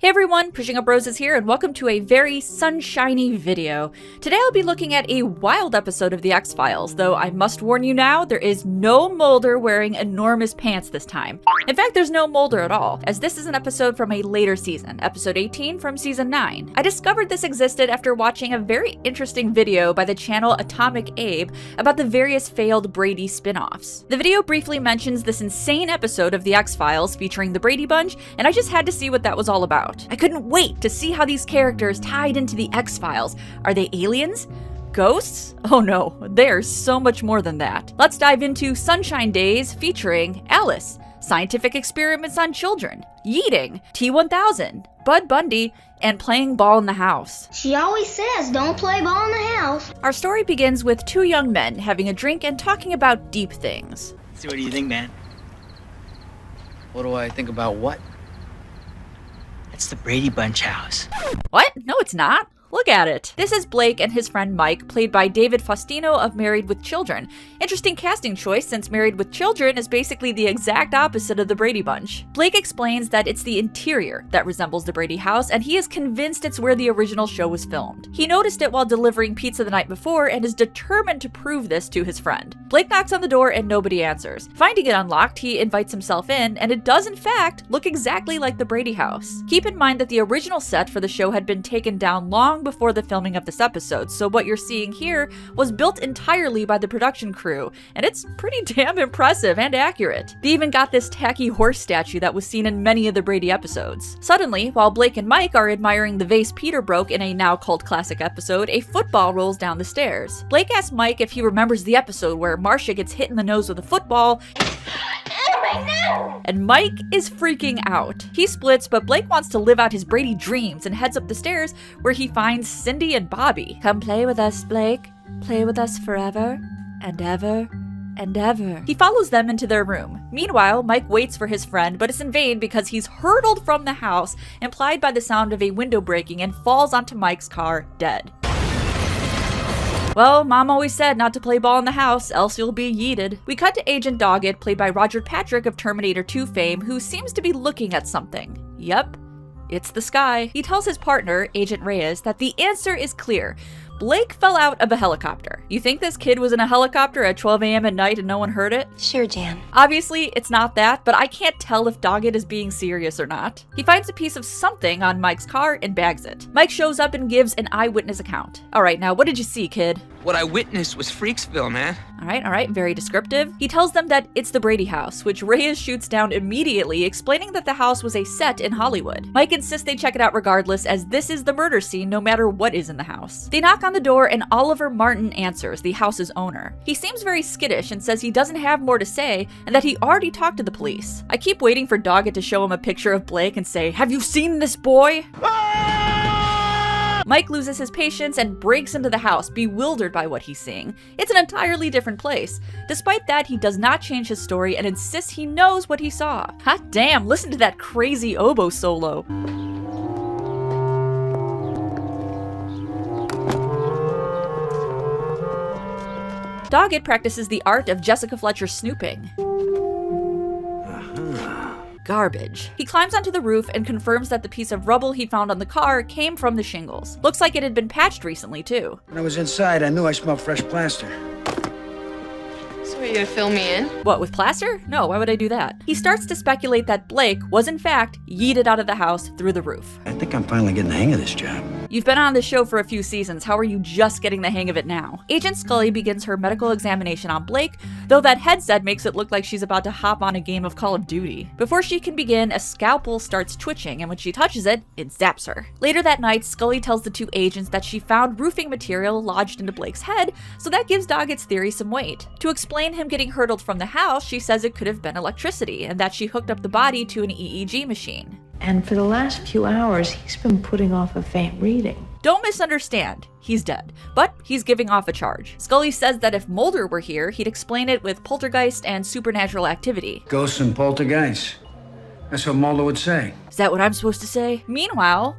Hey everyone, PushingUpRoses here, and welcome to a very sunshiny video. Today I'll be looking at a wild episode of The X-Files, though I must warn you now, there is no Mulder wearing enormous pants this time. In fact, there's no Mulder at all, as this is an episode from a later season, episode 18 from season 9. I discovered this existed after watching a very interesting video by the channel Atomic Abe about the various failed Brady spin-offs. The video briefly mentions this insane episode of The X-Files featuring the Brady Bunch, and I just had to see what that was all about. I couldn't wait to see how these characters tied into the X-Files. Are they aliens? Ghosts? Oh no, they're so much more than that. Let's dive into Sunshine Days featuring Alice, scientific experiments on children, yeeting, T-1000, Bud Bundy, and playing ball in the house. She always says, don't play ball in the house. Our story begins with two young men having a drink and talking about deep things. So what do you think, man? What do I think about what? It's the Brady Bunch house. What? No, it's not. Look at it. This is Blake and his friend Mike, played by David Faustino of Married with Children. Interesting casting choice, since Married with Children is basically the exact opposite of the Brady Bunch. Blake explains that it's the interior that resembles the Brady house, and he is convinced it's where the original show was filmed. He noticed it while delivering pizza the night before and is determined to prove this to his friend. Blake knocks on the door and nobody answers. Finding it unlocked, he invites himself in, and it does in fact look exactly like the Brady house. Keep in mind that the original set for the show had been taken down long before the filming of this episode, so what you're seeing here was built entirely by the production crew, and it's pretty damn impressive and accurate. They even got this tacky horse statue that was seen in many of the Brady episodes. Suddenly, while Blake and Mike are admiring the vase Peter broke in a now cult classic episode, a football rolls down the stairs. Blake asks Mike if he remembers the episode where Marcia gets hit in the nose with a football, and Mike is freaking out. He splits, but Blake wants to live out his Brady dreams and heads up the stairs where he finds Cindy and Bobby. Come play with us, Blake. Play with us forever and ever and ever. He follows them into their room. Meanwhile, Mike waits for his friend, but it's in vain because he's hurtled from the house, implied by the sound of a window breaking, and falls onto Mike's car, dead. Well, Mom always said not to play ball in the house, else you'll be yeeted. We cut to Agent Doggett, played by Roger Patrick of Terminator 2 fame, who seems to be looking at something. Yep, it's the sky. He tells his partner, Agent Reyes, that the answer is clear. Blake fell out of a helicopter. You think this kid was in a helicopter at 12 a.m. at night and no one heard it? Sure, Jan. Obviously, it's not that, but I can't tell if Doggett is being serious or not. He finds a piece of something on Mike's car and bags it. Mike shows up and gives an eyewitness account. Alright, now what did you see, kid? What I witnessed was Freaksville, man. Alright, very descriptive. He tells them that it's the Brady house, which Reyes shoots down immediately, explaining that the house was a set in Hollywood. Mike insists they check it out regardless, as this is the murder scene no matter what is in the house. They knock on the door and Oliver Martin answers, the house's owner. He seems very skittish and says he doesn't have more to say and that he already talked to the police. I keep waiting for Doggett to show him a picture of Blake and say, "Have you seen this boy?" Mike loses his patience and breaks into the house, bewildered by what he's seeing. It's an entirely different place. Despite that, he does not change his story and insists he knows what he saw. Hot damn, listen to that crazy oboe solo. Doggett practices the art of Jessica Fletcher snooping. Garbage. He climbs onto the roof and confirms that the piece of rubble he found on the car came from the shingles. Looks like it had been patched recently, too. When I was inside, I knew I smelled fresh plaster. So are you gonna fill me in? What, with plaster? No, why would I do that? He starts to speculate that Blake was in fact yeeted out of the house through the roof. I think I'm finally getting the hang of this job. You've been on this show for a few seasons, how are you just getting the hang of it now? Agent Scully begins her medical examination on Blake, though that headset makes it look like she's about to hop on a game of Call of Duty. Before she can begin, a scalpel starts twitching, and when she touches it, it zaps her. Later that night, Scully tells the two agents that she found roofing material lodged into Blake's head, so that gives Doggett's theory some weight. To explain him getting hurtled from the house, she says it could have been electricity, and that she hooked up the body to an EEG machine. And for the last few hours, he's been putting off a faint reading. Don't misunderstand, he's dead, but he's giving off a charge. Scully says that if Mulder were here, he'd explain it with poltergeist and supernatural activity. Ghosts and poltergeists. That's what Mulder would say. Is that what I'm supposed to say? Meanwhile,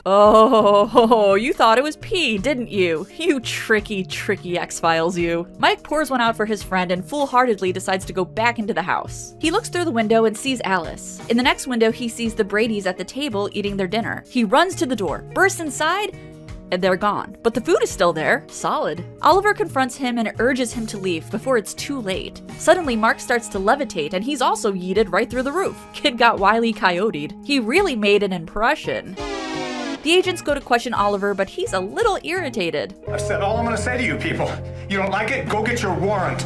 Oh, you thought it was P, didn't you? You tricky, tricky X-Files, you. Mike pours one out for his friend and foolhardily decides to go back into the house. He looks through the window and sees Alice. In the next window, he sees the Bradys at the table eating their dinner. He runs to the door, bursts inside, and they're gone. But the food is still there, solid. Oliver confronts him and urges him to leave before it's too late. Suddenly, Mark starts to levitate and he's also yeeted right through the roof. Kid got wily coyoted. He really made an impression. The agents go to question Oliver, but he's a little irritated. I've said all I'm gonna say to you people. You don't like it? Go get your warrant.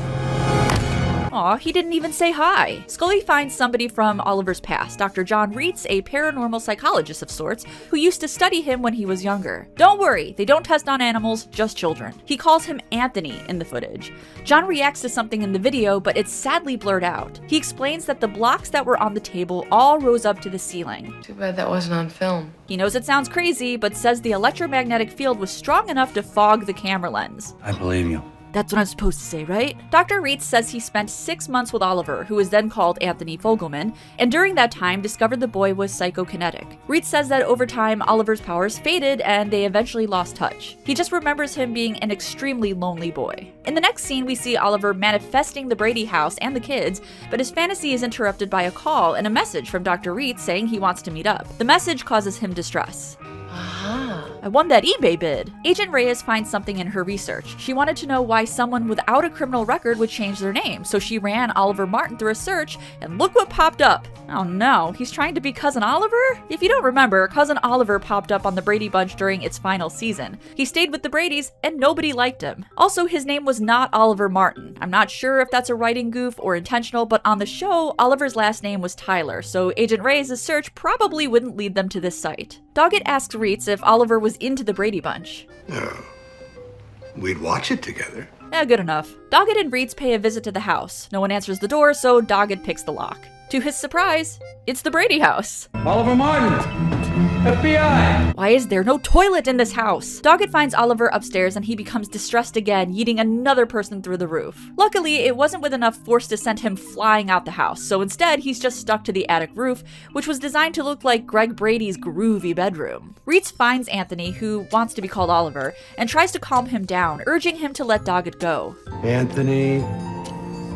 Aw, he didn't even say hi. Scully finds somebody from Oliver's past, Dr. John Reitz, a paranormal psychologist of sorts, who used to study him when he was younger. Don't worry, they don't test on animals, just children. He calls him Anthony in the footage. John reacts to something in the video, but it's sadly blurred out. He explains that the blocks that were on the table all rose up to the ceiling. Too bad that wasn't on film. He knows it sounds crazy, but says the electromagnetic field was strong enough to fog the camera lens. I believe you. That's what I'm supposed to say, right? Dr. Reitz says he spent 6 months with Oliver, who was then called Anthony Fogelman, and during that time discovered the boy was psychokinetic. Reitz says that over time, Oliver's powers faded and they eventually lost touch. He just remembers him being an extremely lonely boy. In the next scene, we see Oliver manifesting the Brady house and the kids, but his fantasy is interrupted by a call and a message from Dr. Reitz saying he wants to meet up. The message causes him distress. I won that eBay bid. Agent Reyes finds something in her research. She wanted to know why someone without a criminal record would change their name, so she ran Oliver Martin through a search, and look what popped up. Oh no, he's trying to be Cousin Oliver? If you don't remember, Cousin Oliver popped up on the Brady Bunch during its final season. He stayed with the Bradys, and nobody liked him. Also, his name was not Oliver Martin. I'm not sure if that's a writing goof or intentional, but on the show, Oliver's last name was Tyler, so Agent Reyes' search probably wouldn't lead them to this site. Doggett asks Reitz if Oliver was into the Brady Bunch. No. We'd watch it together. Good enough. Doggett and Reitz pay a visit to the house. No one answers the door, so Doggett picks the lock. To his surprise, it's the Brady house. Oliver Martin! FBI! Why is there no toilet in this house? Doggett finds Oliver upstairs and he becomes distressed again, yeeting another person through the roof. Luckily, it wasn't with enough force to send him flying out the house, so instead he's just stuck to the attic roof, which was designed to look like Greg Brady's groovy bedroom. Reitz finds Anthony, who wants to be called Oliver, and tries to calm him down, urging him to let Doggett go. Anthony,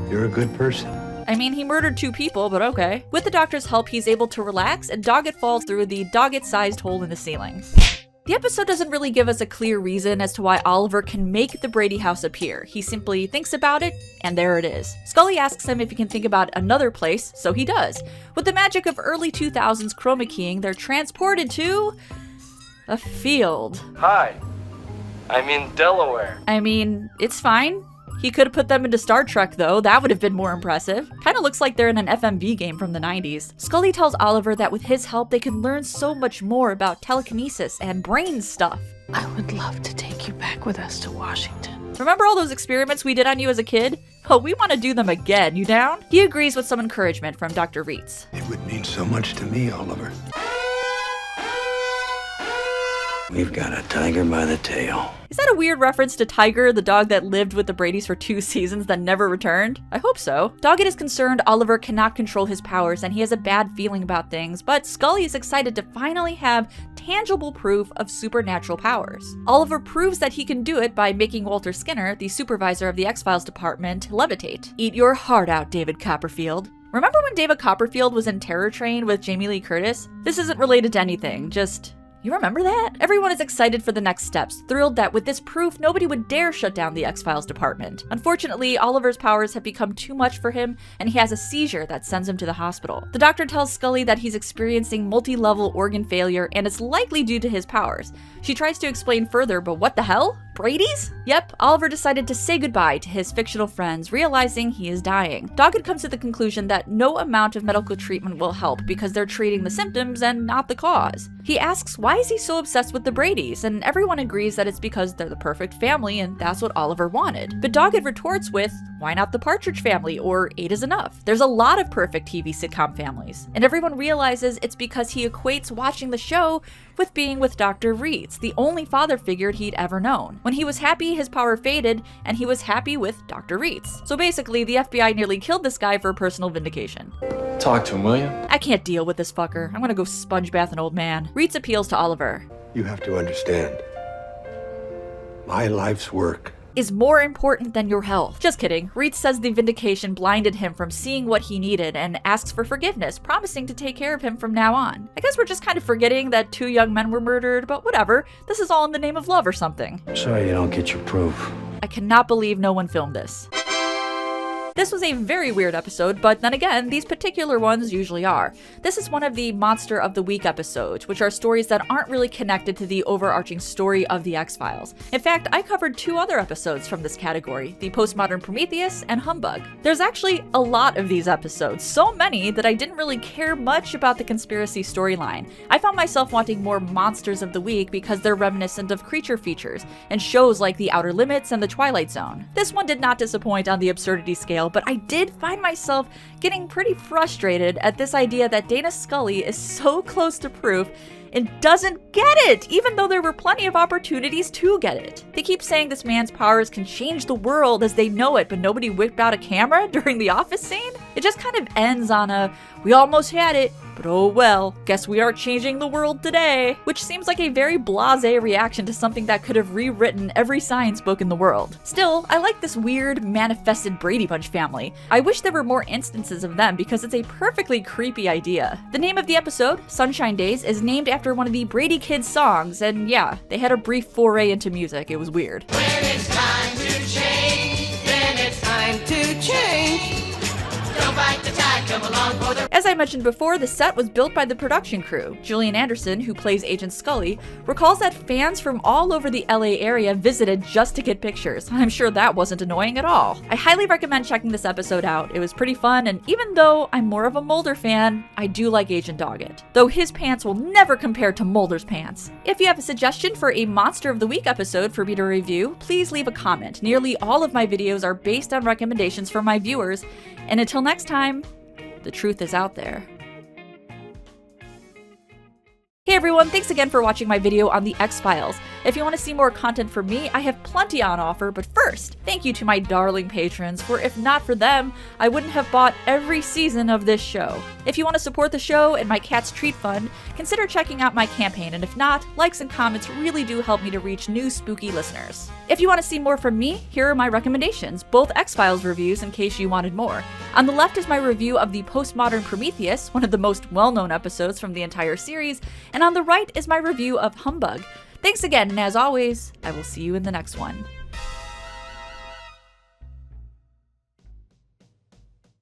you're a good person. I mean, he murdered 2 people, but okay. With the doctor's help, he's able to relax, and Doggett falls through the Doggett-sized hole in the ceiling. The episode doesn't really give us a clear reason as to why Oliver can make the Brady house appear. He simply thinks about it, and there it is. Scully asks him if he can think about another place, so he does. With the magic of early 2000s chroma keying, they're transported to a field. Hi, I'm in Delaware. I mean, it's fine. He could have put them into Star Trek, though. That would have been more impressive. Kinda looks like they're in an FMV game from the 90s. Scully tells Oliver that with his help, they can learn so much more about telekinesis and brain stuff. I would love to take you back with us to Washington. Remember all those experiments we did on you as a kid? Oh, we want to do them again. You down? He agrees with some encouragement from Dr. Reitz. It would mean so much to me, Oliver. We've got a tiger by the tail. Is that a weird reference to Tiger, the dog that lived with the Bradys for 2 seasons then never returned? I hope so. Doggett is concerned Oliver cannot control his powers and he has a bad feeling about things, but Scully is excited to finally have tangible proof of supernatural powers. Oliver proves that he can do it by making Walter Skinner, the supervisor of the X-Files department, levitate. Eat your heart out, David Copperfield. Remember when David Copperfield was in Terror Train with Jamie Lee Curtis? This isn't related to anything, just... You remember that? Everyone is excited for the next steps, thrilled that with this proof, nobody would dare shut down the X-Files department. Unfortunately, Oliver's powers have become too much for him, and he has a seizure that sends him to the hospital. The doctor tells Scully that he's experiencing multi-level organ failure, and it's likely due to his powers. She tries to explain further, but what the hell? Brady's? Yep, Oliver decided to say goodbye to his fictional friends, realizing he is dying. Doggett comes to the conclusion that no amount of medical treatment will help because they're treating the symptoms and not the cause. He asks why is he so obsessed with the Bradys, and everyone agrees that it's because they're the perfect family and that's what Oliver wanted. But Doggett retorts with, why not the Partridge Family, or 8 is enough? There's a lot of perfect TV sitcom families, and everyone realizes it's because he equates watching the show with being with Dr. Reitz, the only father figure he'd ever known. When he was happy, his power faded, and he was happy with Dr. Reitz. So basically, the FBI nearly killed this guy for personal vindication. Talk to him, will you? I can't deal with this fucker. I'm gonna go sponge bath an old man. Reitz appeals to Oliver. You have to understand. My life's work is more important than your health. Just kidding. Reed says the vindication blinded him from seeing what he needed and asks for forgiveness, promising to take care of him from now on. I guess we're just kind of forgetting that 2 young men were murdered, but whatever. This is all in the name of love or something. Sorry you don't get your proof. I cannot believe no one filmed this. This was a very weird episode, but then again, these particular ones usually are. This is one of the Monster of the Week episodes, which are stories that aren't really connected to the overarching story of the X-Files. In fact, I covered 2 other episodes from this category, the Postmodern Prometheus and Humbug. There's actually a lot of these episodes, so many that I didn't really care much about the conspiracy storyline. I found myself wanting more Monsters of the Week because they're reminiscent of creature features and shows like The Outer Limits and The Twilight Zone. This one did not disappoint on the absurdity scale, but I did find myself getting pretty frustrated at this idea that Dana Scully is so close to proof and doesn't get it, even though there were plenty of opportunities to get it. They keep saying this man's powers can change the world as they know it, but nobody whipped out a camera during the office scene? It just kind of ends on a, we almost had it, but oh well, guess we are changing the world today, which seems like a very blasé reaction to something that could have rewritten every science book in the world. Still, I like this weird, manifested Brady Bunch family. I wish there were more instances of them because it's a perfectly creepy idea. The name of the episode, Sunshine Days, is named after one of the Brady Kids songs, and yeah, they had a brief foray into music. It was weird. When it's time to change, then it's time to change. Don't bite the tide, come along for the... As I mentioned before, the set was built by the production crew. Julian Anderson, who plays Agent Scully, recalls that fans from all over the LA area visited just to get pictures. I'm sure that wasn't annoying at all. I highly recommend checking this episode out. It was pretty fun, and even though I'm more of a Mulder fan, I do like Agent Doggett. Though his pants will never compare to Mulder's pants. If you have a suggestion for a Monster of the Week episode for me to review, please leave a comment. Nearly all of my videos are based on recommendations from my viewers, and until next time, the truth is out there. Hey everyone, thanks again for watching my video on the X-Files. If you want to see more content from me, I have plenty on offer, but first, thank you to my darling patrons, for if not for them, I wouldn't have bought every season of this show. If you want to support the show and my Cat's Treat Fund, consider checking out my campaign, and if not, likes and comments really do help me to reach new spooky listeners. If you want to see more from me, here are my recommendations, both X-Files reviews in case you wanted more. On the left is my review of the Postmodern Prometheus, one of the most well-known episodes from the entire series, and on the right is my review of Humbug. Thanks again, and as always, I will see you in the next one.